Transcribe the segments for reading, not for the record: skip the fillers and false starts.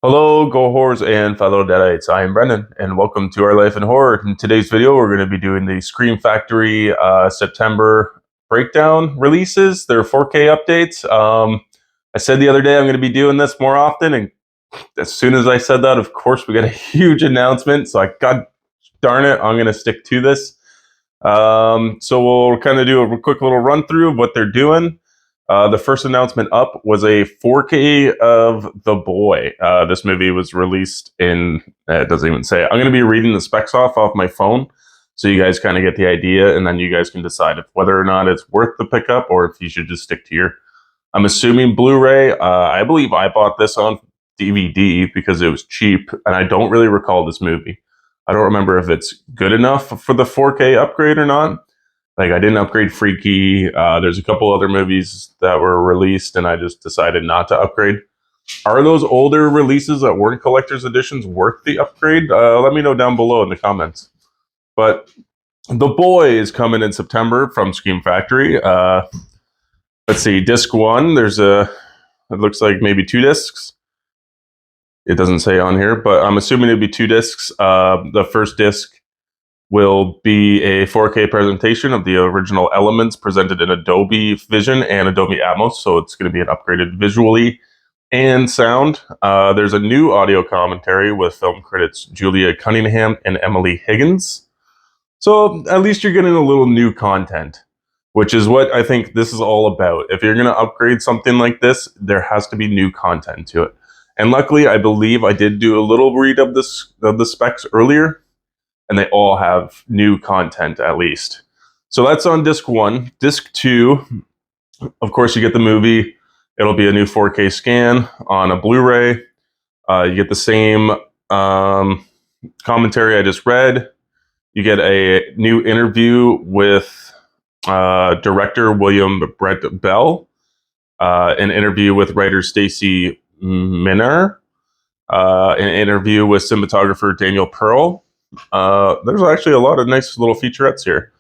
Hello, Go Horrors and fellow Deadites. I am Brendan, and welcome to Our Life in Horror. In today's video, we're going to be doing the Scream Factory September breakdown releases, their 4K updates. I said the other day I'm going to be doing this more often, and as soon as I said that, of course, we got a huge announcement. So God darn it, I'm going to stick to this. So we'll kind of do a quick little run through of what they're doing. The first announcement up was a 4K of The Boy. This movie was released in, it doesn't even say it. I'm going to be reading the specs off my phone so you guys kind of get the idea, and then you guys can decide if whether or not it's worth the pickup or if you should just stick to your, I'm assuming Blu-ray. I believe I bought this on DVD because it was cheap, and I don't really recall this movie. I don't remember if it's good enough for the 4K upgrade or not. Like, I didn't upgrade Freaky. There's a couple other movies that were released, and I just decided not to upgrade. Are those older releases that weren't collector's editions worth the upgrade? Let me know down below in the comments. But The Boy is coming in September from Scream Factory. Let's see, disc one. It looks like maybe 2 discs. It doesn't say on here, but I'm assuming it'd be 2 discs. The first disc will be a 4K presentation of the original elements presented in Adobe Vision and Adobe Atmos, so it's going to be an upgraded visually and sound. There's a new audio commentary with film critics Julia Cunningham and Emily Higgins. So at least you're getting a little new content, which is what I think this is all about. If you're going to upgrade something like this, there has to be new content to it. And luckily, I believe I did do a little read of the specs earlier, and they all have new content at least. So that's on disc one. Disc two, of course, you get the movie. It'll be a new 4K scan on a Blu-ray. You get the same commentary I just read. You get a new interview with director William Brett Bell, an interview with writer Stacy Minner, an interview with cinematographer Daniel Pearl. There's actually a lot of nice little featurettes here.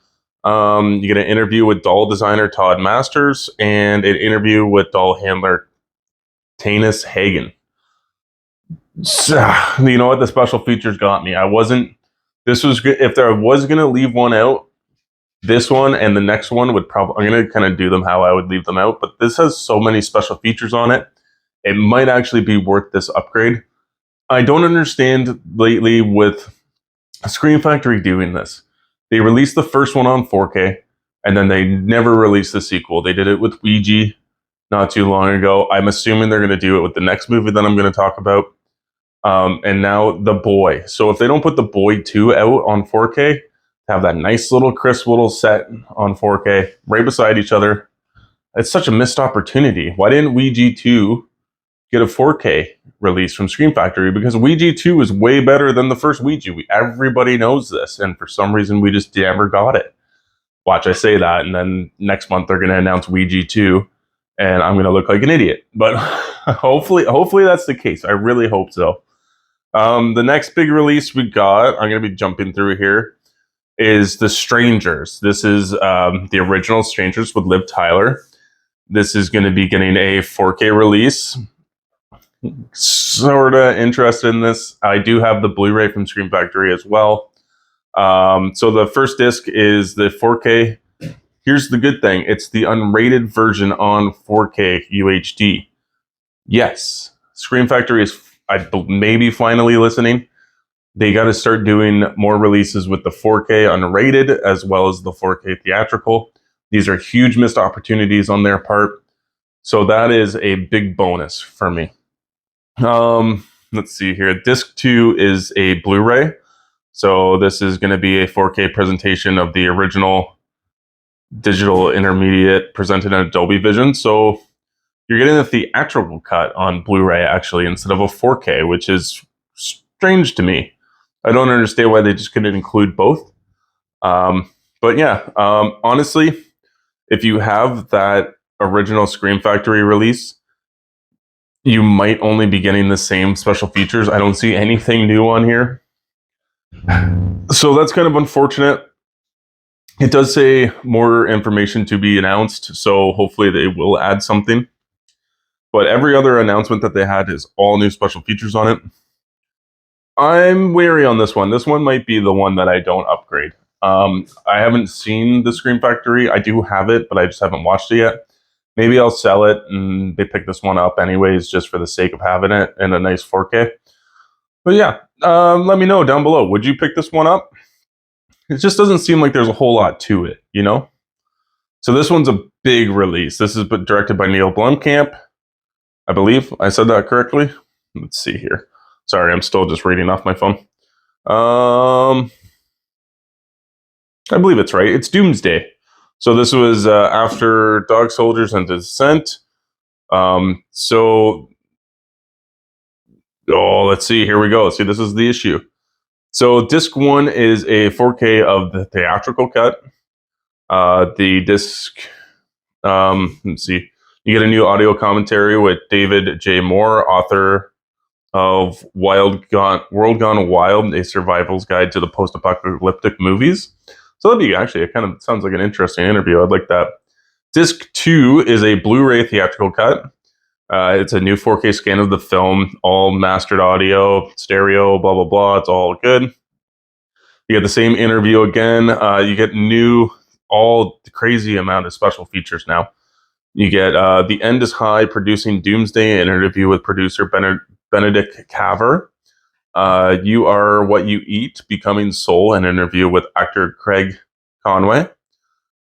You get an interview with doll designer Todd Masters and an interview with doll handler Tanis Hagen. So, you know what? The special features got me. This was good. If I was going to leave one out, this one and the next one would probably, I'm going to kind of do them how I would leave them out, but this has so many special features on it. It might actually be worth this upgrade. I don't understand lately with Scream Factory doing this. They released the first one on 4K, and then they never released the sequel. They did it with Ouija not too long ago. I'm assuming they're going to do it with the next movie that I'm going to talk about. And now The Boy. So if they don't put The Boy 2 out on 4K, have that nice little crisp little set on 4K right beside each other, it's such a missed opportunity. Why didn't Ouija 2 get a 4K release from Scream Factory? Because Ouija 2 is way better than the first Ouija. Everybody knows this, and for some reason we just never got it. Watch, I say that, and then next month they're going to announce Ouija 2, and I'm going to look like an idiot. But hopefully that's the case. I really hope so. The next big release we got, I'm going to be jumping through here, is The Strangers. This is the original Strangers with Liv Tyler. This is going to be getting a 4K release. Sort of interested in this. I do have the Blu-ray from Scream Factory as well. So the first disc is the 4K. Here's the good thing. It's the unrated version on 4K UHD. Yes, Scream Factory is maybe finally listening. They got to start doing more releases with the 4K unrated as well as the 4K theatrical. These are huge missed opportunities on their part. So that is a big bonus for me. Let's see here. Disc 2 is a Blu-ray. So this is going to be a 4K presentation of the original digital intermediate presented in Adobe Vision. So you're getting a theatrical cut on Blu-ray actually instead of a 4K, which is strange to me. I don't understand why they just couldn't include both. But yeah, honestly, if you have that original Scream Factory release, you might only be getting the same special features. I don't see anything new on here. So that's kind of unfortunate. It does say more information to be announced, so hopefully they will add something. But every other announcement that they had is all new special features on it. I'm wary on this one. This one might be the one that I don't upgrade. I haven't seen the Scream Factory. I do have it, but I just haven't watched it yet. Maybe I'll sell it and they pick this one up anyways, just for the sake of having it in a nice 4K. But yeah, let me know down below. Would you pick this one up? It just doesn't seem like there's a whole lot to it, you know? So this one's a big release. This is directed by Neil Blomkamp. I believe I said that correctly. Let's see here. Sorry, I'm still just reading off my phone. I believe it's right. It's Doomsday. So this was after Dog Soldiers and Descent. Let's see. Here we go. See, this is the issue. So disc 1 is a 4K of the theatrical cut. The disc, let's see. You get a new audio commentary with David J. Moore, author of World Gone Wild, a survival's guide to the post-apocalyptic movies. So that'd be actually, it kind of sounds like an interesting interview. I'd like that. Disc 2 is a Blu-ray theatrical cut. It's a new 4K scan of the film, all mastered audio, stereo, blah, blah, blah. It's all good. You get the same interview again. You get all the crazy amount of special features now. You get The End is High, producing Doomsday, an interview with producer Benedict Caver. You Are What You Eat, Becoming Soul, an interview with actor Craig Conway.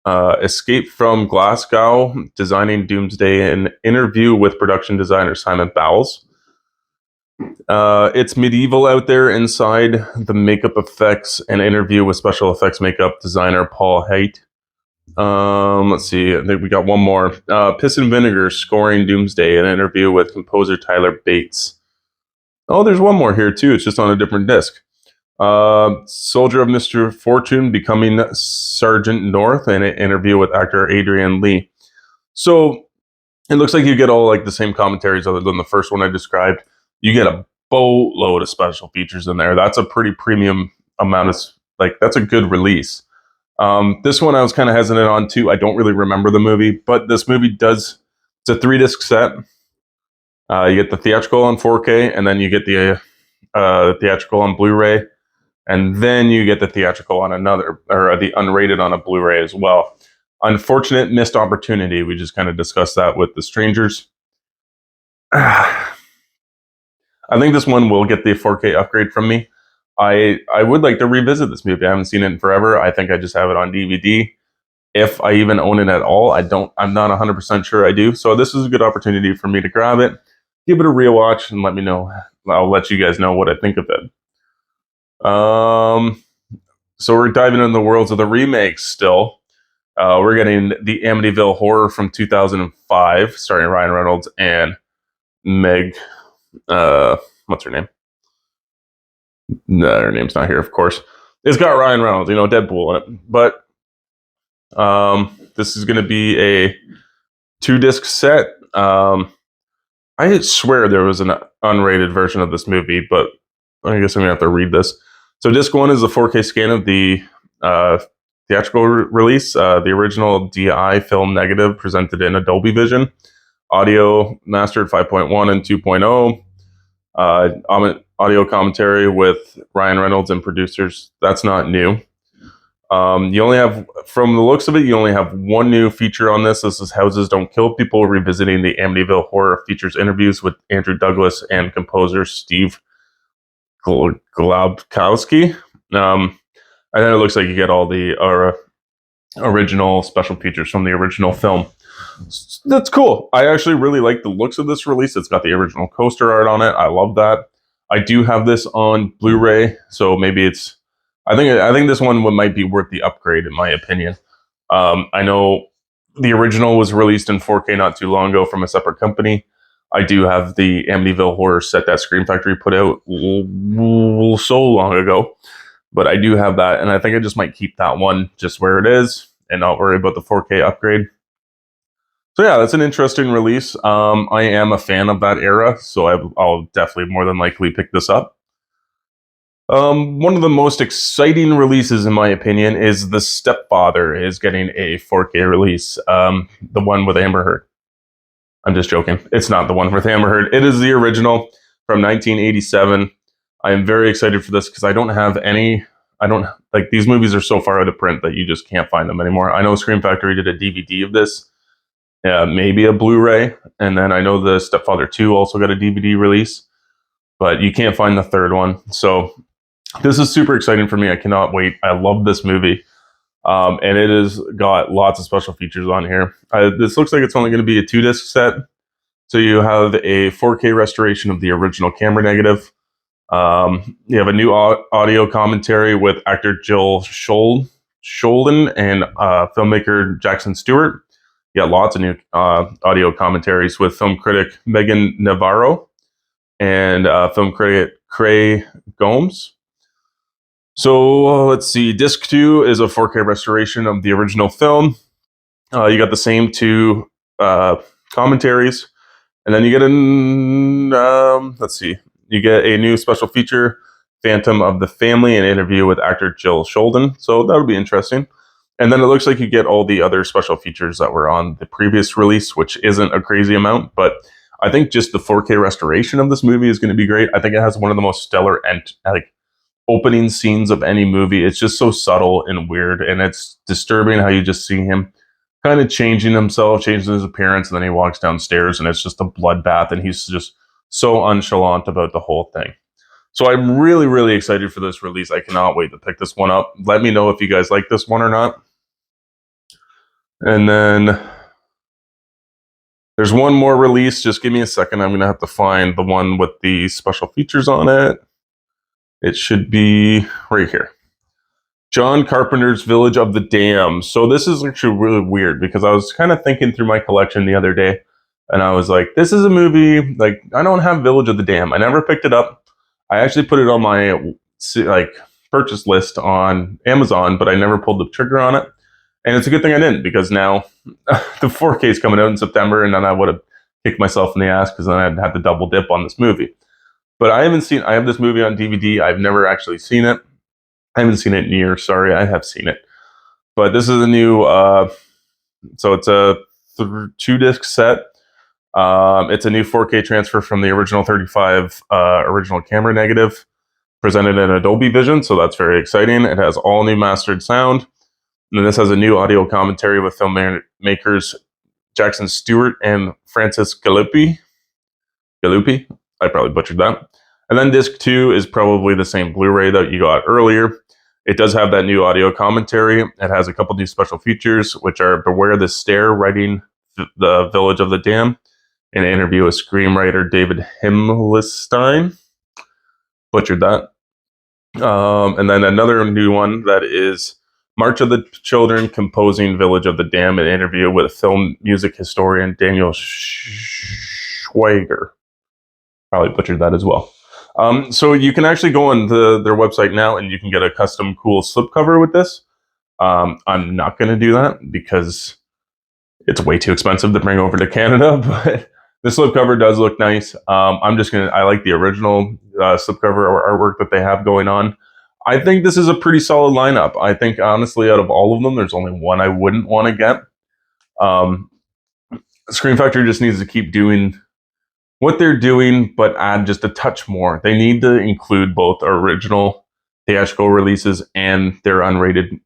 Escape from Glasgow, designing Doomsday, an interview with production designer Simon Bowles. It's medieval out there inside the makeup effects, an interview with special effects makeup designer Paul Haight. Let's see, I think we got one more. Piss and Vinegar, scoring Doomsday, an interview with composer Tyler Bates. Oh, there's one more here too. It's just on a different disc. Soldier of Mr. Fortune, becoming Sergeant North, and an interview with actor Adrian Lee. So it looks like you get all like the same commentaries other than the first one I described. You get a boatload of special features in there. That's a pretty premium amount of, that's a good release. This one I was kind of hesitant on too. I don't really remember the movie, but this movie it's a 3-disc set. You get the theatrical on 4K, and then you get the theatrical on Blu-ray, and then you get the theatrical on the unrated on a Blu-ray as well. Unfortunate missed opportunity. We just kind of discussed that with The Strangers. I think this one will get the 4K upgrade from me. I would like to revisit this movie. I haven't seen it in forever. I think I just have it on DVD. If I even own it at all, I'm not 100% sure I do. So this is a good opportunity for me to grab it, give it a rewatch, and let me know. I'll let you guys know what I think of it. So we're diving into the worlds of the remakes still. We're getting the Amityville Horror from 2005, starring Ryan Reynolds and Meg, what's her name? No, her name's not here, of course. It's got Ryan Reynolds, Deadpool in it. But this is going to be a 2-disc set. I swear there was an unrated version of this movie, but I guess I'm going to have to read this. So disc 1 is a 4K scan of the theatrical release, the original DI film negative presented in Dolby Vision, audio mastered 5.1 and 2.0, audio commentary with Ryan Reynolds and producers. That's not new. You only have, from the looks of it, you only have one new feature on this. This is Houses Don't Kill People, revisiting the Amityville Horror. Features interviews with Andrew Douglas and composer Steve Glabkowski. And then it looks like you get all the original special features from the original film. That's cool. I actually really like the looks of this release. It's got the original coaster art on it. I love that. I do have this on Blu-ray, so maybe it's. I think this one might be worth the upgrade, in my opinion. I know the original was released in 4K not too long ago from a separate company. I do have the Amityville Horror set that Scream Factory put out so long ago, but I do have that, and I think I just might keep that one just where it is and not worry about the 4K upgrade. So yeah, that's an interesting release. I am a fan of that era, so I'll definitely more than likely pick this up. One of the most exciting releases, in my opinion, is The Stepfather is getting a 4K release. The one with Amber Heard. I'm just joking. It's not the one with Amber Heard. It is the original from 1987. I am very excited for this because I don't like, these movies are so far out of print that you just can't find them anymore. I know Scream Factory did a DVD of this, maybe a Blu-ray, and then I know the Stepfather 2 also got a DVD release, but you can't find the third one. So this is super exciting for me. I cannot wait. I love this movie. And it has got lots of special features on here. This looks like it's only going to be a 2-disc set. So you have a 4K restoration of the original camera negative. You have a new audio commentary with actor Jill Scholden and filmmaker Jackson Stewart. You got lots of new audio commentaries with film critic Megan Navarro and film critic Craig Gomes. So let's see. Disc 2 is a 4K restoration of the original film. You got the same 2 commentaries, and then you get you get a new special feature, Phantom of the Family, an interview with actor Jill Scholden. So that'll be interesting. And then it looks like you get all the other special features that were on the previous release, which isn't a crazy amount, but I think just the 4K restoration of this movie is going to be great. I think it has one of the most stellar opening scenes of any movie. It's just so subtle and weird, and it's disturbing how you just see him kind of changing himself, changing his appearance, and then he walks downstairs and it's just a bloodbath, and he's just so nonchalant about the whole thing. So I'm really, really excited for this release. I cannot wait to pick this one up. Let me know if you guys like this one or not. And then there's one more release. Just give me a second. I'm going to have to find the one with the special features on it. It should be right here. John Carpenter's Village of the Damned. So this is actually really weird because I was kind of thinking through my collection the other day, and I was like, this is a movie, like, I don't have Village of the Damned. I never picked it up. I actually put it on my purchase list on Amazon, but I never pulled the trigger on it. And it's a good thing I didn't, because now the 4K is coming out in September, and then I would have kicked myself in the ass because then I'd have to double dip on this movie. But I have this movie on DVD. I've never actually seen it. I haven't seen it in years. Sorry, I have seen it. But this is a new, so it's a 2-disc set. It's a new 4K transfer from the original 35 original camera negative, presented in Adobe Vision, so that's very exciting. It has all new mastered sound. And then this has a new audio commentary with filmmakers Jackson Stewart and Francis Galuppi. I probably butchered that. And then disc 2 is probably the same Blu-ray that you got earlier. It does have that new audio commentary. It has a couple new special features, which are Beware the Stare, writing the Village of the Damned, an interview with screenwriter David Himmelstein. Butchered that. And then another new one that is March of the Children, composing Village of the Damned, an interview with film music historian Daniel Schweiger. Probably butchered that as well. So you can actually go on their website now and you can get a custom cool slipcover with this. I'm not going to do that because it's way too expensive to bring over to Canada, but the slipcover does look nice. I like the original slipcover or artwork that they have going on. I think this is a pretty solid lineup. I think, honestly, out of all of them, there's only one I wouldn't want to get. Scream Factory just needs to keep doing what they're doing, but add just a touch more. They need to include both original theatrical releases and their unrated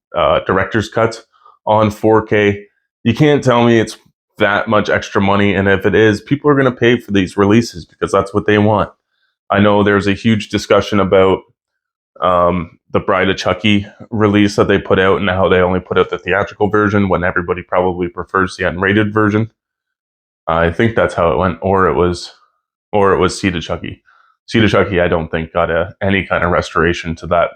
director's cuts on 4K. You can't tell me it's that much extra money, and if it is, people are going to pay for these releases because that's what they want. I know there's a huge discussion about the Bride of Chucky release that they put out and how they only put out the theatrical version when everybody probably prefers the unrated version. I think that's how it went, or it was Seed of Chucky. Seed of Chucky, I don't think got any kind of restoration to that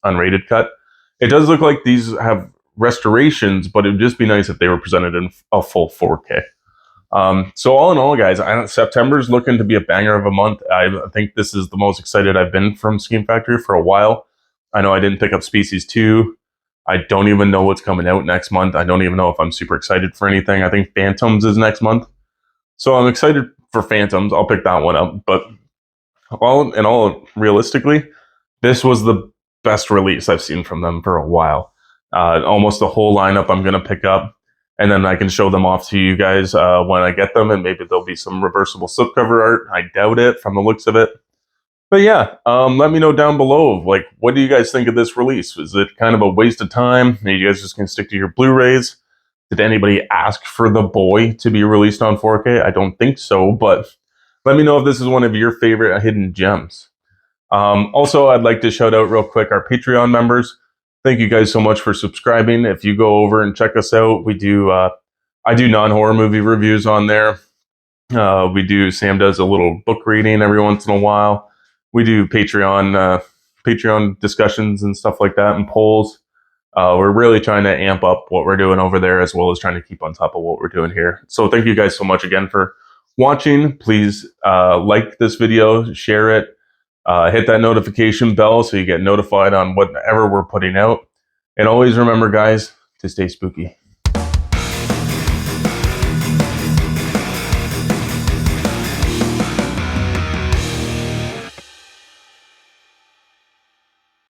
unrated cut. It does look like these have restorations, but it would just be nice if they were presented in a full 4K. So all in all, guys, September's looking to be a banger of a month. I think this is the most excited I've been from Scream Factory for a while. I know I didn't pick up Species 2. I don't even know what's coming out next month. I don't even know if I'm super excited for anything. I think Phantoms is next month. So I'm excited for Phantoms. I'll pick that one up. But all in all, realistically, this was the best release I've seen from them for a while. Almost the whole lineup I'm going to pick up. and then I can show them off to you guys when I get them, and maybe there'll be some reversible slipcover art. I doubt it from the looks of it. But yeah, let me know down below, like, what do you guys think of this release? Was it kind of a waste of time? Are you guys just going to stick to your Blu-rays? Did anybody ask for The Boy to be released on 4K? I don't think so, but let me know if this is one of your favorite hidden gems. Also, I'd like to shout out real quick our Patreon members. Thank you guys so much for subscribing. If you go over and check us out, we do I do non-horror movie reviews on there. Sam does a little book reading every once in a while. We do Patreon discussions and stuff like that, and polls. We're really trying to amp up what we're doing over there, as well as trying to keep on top of what we're doing here. So thank you guys so much again for watching. Please like this video, share it, hit that notification bell so you get notified on whatever we're putting out. And always remember, guys, to stay spooky.